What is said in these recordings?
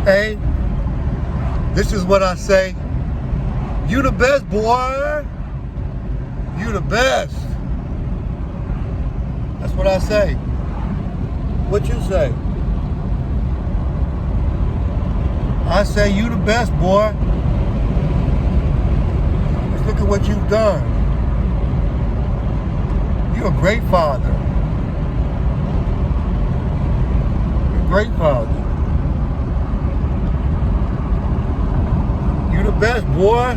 Hey, this is what I say. You the best, boy. You the best. That's what I say. What you say? I say you the best, boy. Let's look at what you've done. You're a great father. You're a great father. You the best, boy.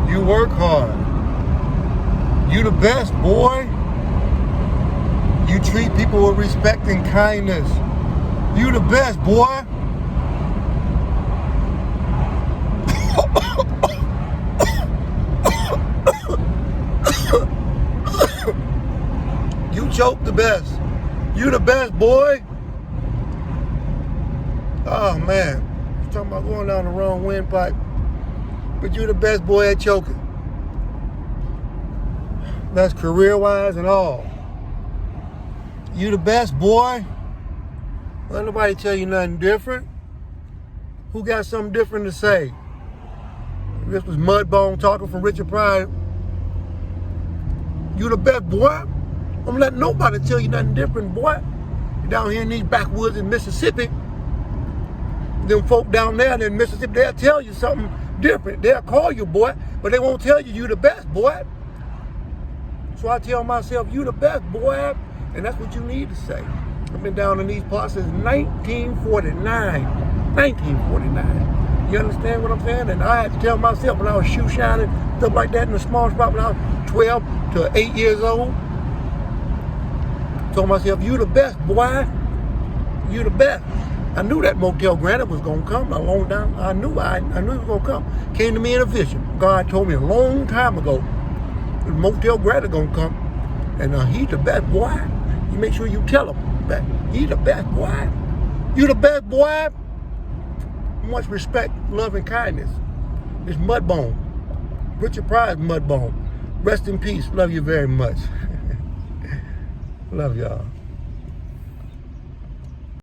You work hard. You the best, boy. You treat people with respect and kindness. You the best, boy. You choke the best. You the best, boy. Oh, man. You're talking about going down the wrong windpipe. But you the best boy at choking. That's career-wise and all. You the best, boy. Let nobody tell you nothing different. Who got something different to say? This was Mudbone talking from Richard Pryor. You the best, boy. Don't let nobody tell you nothing different, boy. You're down here in these backwoods in Mississippi. Them folk down there in Mississippi, they'll tell you something different. They'll call you, boy, but they won't tell you the best, boy. So I tell myself, you the best, boy. And that's what you need to say. I've been down in these parts since 1949. 1949. You understand what I'm saying? And I had to tell myself when I was shoe shining, stuff like that in a small spot when I was 12 to 8 years old. Told myself, you the best, boy. You the best. I knew that Motell Granite was going to come a long time. I knew it was going to come. Came to me in a vision. God told me a long time ago, the Motell Granite going to come. And he's the best, boy. You make sure you tell him that he's the best, boy. You the best, boy. Much respect, love, and kindness. It's Mudbone. Richard Pryor's Mudbone. Rest in peace. Love you very much. Love y'all.